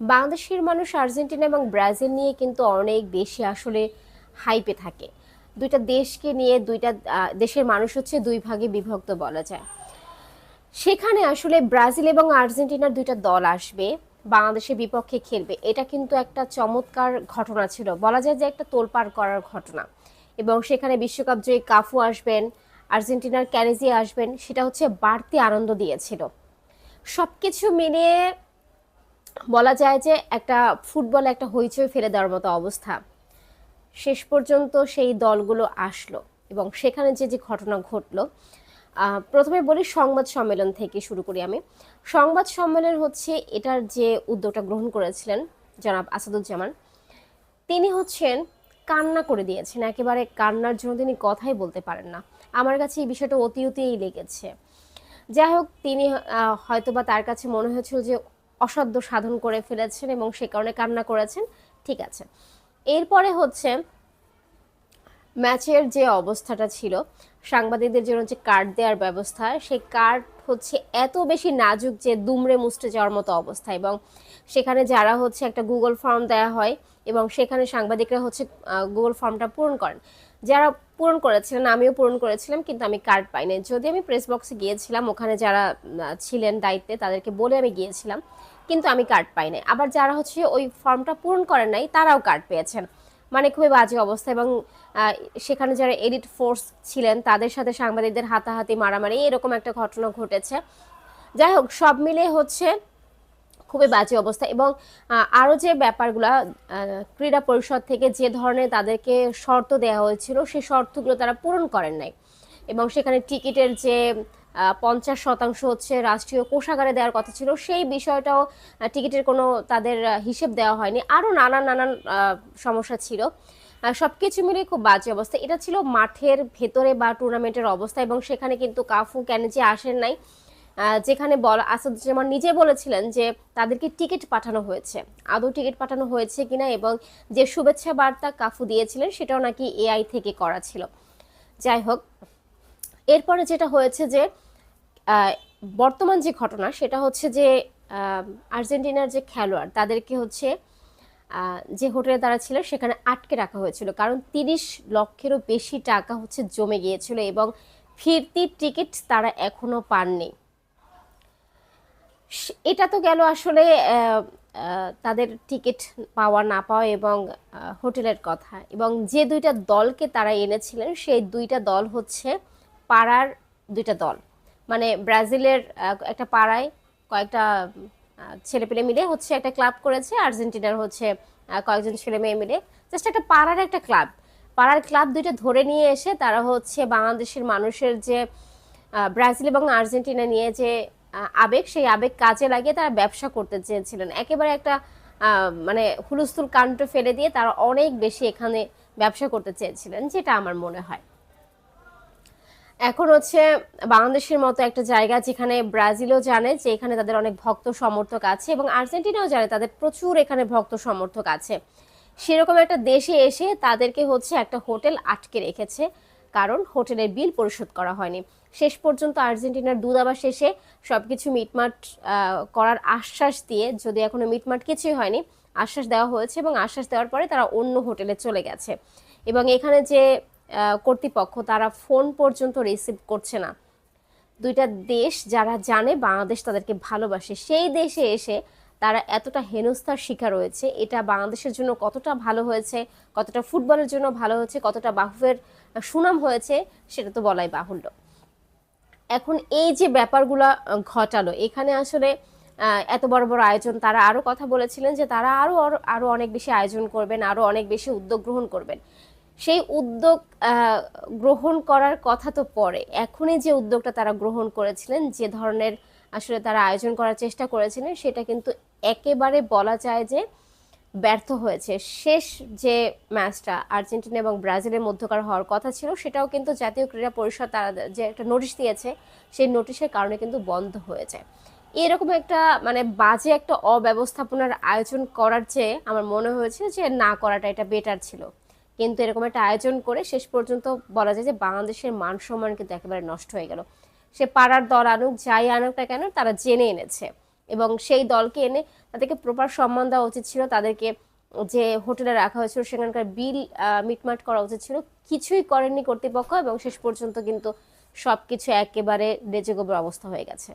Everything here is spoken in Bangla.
বাংলাদেশের মানুষ আর্জেন্টিনা এবং ব্রাজিল নিয়ে কিন্তু অনেক বেশি আসলে হাইপে থাকে। দুইটা দেশকে নিয়ে দুইটা দেশের মানুষ হচ্ছে দুই ভাগে বিভক্ত বলা যায়। সেখানে আসলে ব্রাজিল এবং আর্জেন্টিনার দুইটা দল আসবে, বাংলাদেশের বিপক্ষে খেলবে। এটা কিন্তু একটা চমৎকার ঘটনা ছিল, বলা যায় যে একটা তোলপাড় করার ঘটনা। এবং সেখানে বিশ্বকাপ জয়ী কাফু আসবেন, আর্জেন্টিনার ক্যারেজি আসবেন, সেটা হচ্ছে বাড়তি আনন্দ দিয়েছিল। সবকিছু মিলিয়ে বলা যায় যে একটা ফুটবলে একটা হইচই ফেলে দেওয়ার মতো অবস্থা। শেষ পর্যন্ত সেই দলগুলো আসলো এবং সেখানে যে যে ঘটনা ঘটলো, প্রথমে বলি সংবাদ সম্মেলন থেকে শুরু করি আমি। সংবাদ সম্মেলন হচ্ছে এটার যে উদ্যোগটা গ্রহণ করেছিলেন জনাব আসাদুজ্জামান, তিনি হচ্ছেন কান্না করে দিয়েছেন, একেবারে কান্নার জন্য তিনি কথাই বলতে পারেন না। আমার কাছে এই বিষয়টা অতি অতিই লেগেছে। যাই হোক, তিনি হয়তোবা তার কাছে মনে হয়েছিল যে অসাধ্য সাধন করে ফেলেছেন এবং সে কারণে কান্না করেছেন। ঠিক আছে। এরপরে হচ্ছে ম্যাচের যে অবস্থাটা ছিল, সাংবাদিকদের জন্য যে কার্ড দেওয়ার ব্যবস্থা, সেই কার্ড হচ্ছে এত বেশি নাজুক যে দুমড়ে মুচড়ে যাওয়ার মতো অবস্থা। এবং সেখানে যারা হচ্ছে একটা গুগল ফর্ম দেওয়া হয় এবং সেখানে সাংবাদিকরা হচ্ছে গুগল ফর্মটা পূরণ করেন। যারা পূরণ করেছিলেন, আমিও পূরণ করেছিলাম, কিন্তু আমি কার্ড পাইনি। যদি আমি প্রেস বক্সে গিয়েছিলাম, ওখানে যারা ছিলেন দায়িত্বে তাদেরকে বলে আমি গিয়েছিলাম, কিন্তু আমি কার্ড পাইনি। আবার যারা হচ্ছে ওই ফর্মটা পূরণ করেন নাই তারাও কার্ড পেয়েছেন। মানে খুবই বাজে অবস্থা। এবং সেখানে যারা এডিট ফোর্স ছিলেন তাদের সাথে সাংবাদিকদের হাতাহাতি মারামারি এরকম একটা ঘটনা ঘটেছে। যাই হোক, সব মিলিয়ে হচ্ছে খুবই বাজে অবস্থা। এবং আরও যে ব্যাপারগুলা, ক্রীড়া পরিষদ থেকে যে ধরনের তাদেরকে শর্ত দেওয়া হয়েছিল সেই শর্তগুলো তারা পূরণ করেন নাই। এবং সেখানে টিকিটের যে 50% হচ্ছে রাষ্ট্রীয় কোষাগারে দেওয়ার কথা ছিল, সেই বিষয়টাও টিকিটের কোনো তাদের হিসেব দেওয়া হয়নি। আরও নানান নানান সমস্যা ছিল। সব কিছু মিলিয়ে খুব বাজে অবস্থা। এটা ছিল মাঠের ভেতরে বা টুর্নামেন্টের অবস্থা। এবং সেখানে কিন্তু কাফু ক্যানেজি আসেন নাই। যেখানে আসাদুজ্জামান নিজে বলেছিলেন যে তাদেরকে টিকিট পাঠানো হয়েছে। আদৌ টিকিট পাঠানো হয়েছে কিনা এবং যে শুভেচ্ছা বার্তা কাফু দিয়েছিলেন সেটাও নাকি এআই থেকে করা ছিল। যাই হোক, এরপরে যেটা হয়েছে যে বর্তমান যে ঘটনা সেটা হচ্ছে যে আর্জেন্টিনার যে খেলোয়াড় তাদেরকে হচ্ছে যে হোটেলে তারা ছিল সেখানে আটকে রাখা হয়েছিল, কারণ 30 লক্ষেরও বেশি টাকা হচ্ছে জমে গিয়েছিল এবং ফিরতি টিকিট তারা এখনো পাননি। এটা তো গেল আসলে তাদের টিকিট পাওয়া না পাওয়া এবং হোটেলের কথা। এবং যে দুইটা দলকে তারা এনেছিলেন সেই দুইটা দল হচ্ছে পাড়ার দুইটা দল। মানে ব্রাজিলের একটা পাড়ায় কয়েকটা ছেলেপেলে মিলে হচ্ছে একটা ক্লাব করেছে, আর্জেন্টিনার হচ্ছে কয়েকজন ছেলে মেয়ে মিলে জাস্ট একটা পাড়ার একটা ক্লাব। পাড়ার ক্লাব দুইটা ধরে নিয়ে এসে তারা হচ্ছে বাংলাদেশের মানুষের যে ব্রাজিল এবং আর্জেন্টিনা নিয়ে যে আবেগ, সেই আবেগ কাজে লাগিয়ে তারা ব্যবসা করতে চেয়েছিলেন। একেবারে একটা মানে হুলস্থুল কাণ্ড ফেলে দিয়ে তারা অনেক বেশি এখানে ব্যবসা করতে চেয়েছিলেন, যেটা আমার মনে হয়। এখন হচ্ছে বাংলাদেশের মতো একটা জায়গা যেখানে ব্রাজিলও জানে যে এখানে তাদের অনেক ভক্ত সমর্থক আছে এবং আর্জেন্টিনাও জানে তাদের প্রচুর এখানে ভক্ত সমর্থক আছে, সেরকম একটা দেশে এসে তাদেরকে হচ্ছে একটা হোটেল আটকে রেখেছে, কারণ হোটেলের বিল পরিশোধ করা হয়নি। শেষ পর্যন্ত আর্জেন্টিনার দূতাবাস এসে সবকিছু মিটমাট করার আশ্বাস দিয়ে, যদি এখনো মিটমাট কিছুই হয়নি, আশ্বাস দেওয়া হয়েছে এবং আশ্বাস দেওয়ার পরে তারা অন্য হোটেলে চলে গেছে। এবং এখানে যে কর্তৃপক্ষ তারা ফোন পর্যন্ত রিসিভ করছে না। দুইটা দেশ যারা জানে বাংলাদেশ তাদেরকে ভালোবাসে, সেই দেশে এসে তারা এতটা হেনস্থার শিকার হয়েছে। এটা বাংলাদেশের জন্য কতটা ভালো হয়েছে, কতটা ফুটবলের জন্য ভালো হয়েছে, কতটা বাহুফের সুনাম হয়েছে, সেটা তো বলাই বাহুল্য। এখন এই যে ব্যাপারগুলা ঘটালো, এখানে আসলে এত বড় বড় আয়োজন, তারা আরো কথা বলেছিলেন যে তারা আরো আরো অনেক বেশি আয়োজন করবেন, আরো অনেক বেশি উদ্যোগ গ্রহণ করবেন। সেই উদ্যোগ গ্রহণ করার কথা তো পরে, এখনই যে উদ্যোগটা তারা গ্রহণ করেছিলেন, যে ধরনের আসলে তারা আয়োজন করার চেষ্টা করেছিলেন, সেটা কিন্তু একেবারে বলা যায় যে ব্যর্থ হয়েছে। শেষ যে ম্যাচটা আর্জেন্টিনা এবং ব্রাজিলের মধ্যকার হওয়ার কথা ছিল, সেটাও কিন্তু জাতীয় ক্রীড়া পরিষদ তারা যে একটা নোটিশ দিয়েছে, সেই নোটিশের কারণে কিন্তু বন্ধ হয়ে যায়। এরকম একটা মানে বাজে একটা অব্যবস্থাপনার আয়োজন করার চেয়ে আমার মনে হয়েছে যে না করাটা এটা বেটার ছিল। কিন্তু এরকম একটা আয়োজন করে শেষ পর্যন্ত বলা যায় যে বাংলাদেশের মান সম্মান কিন্তু একেবারে নষ্ট হয়ে গেল। সে পাড়ার দল আনুক, যাই আনুক না কেন, তারা জেনে এনেছে এবং সেই দলকে এনে তাদেরকে প্রপার সম্মান দেওয়া উচিত ছিল, তাদেরকে যে হোটেলে রাখা হয়েছিল সেখানকার বিল মিটমাট করা উচিত ছিল। কিছুই করেননি কর্তৃপক্ষ এবং শেষ পর্যন্ত কিন্তু সবকিছু একেবারে ডেজে গোবর অবস্থা হয়ে গেছে।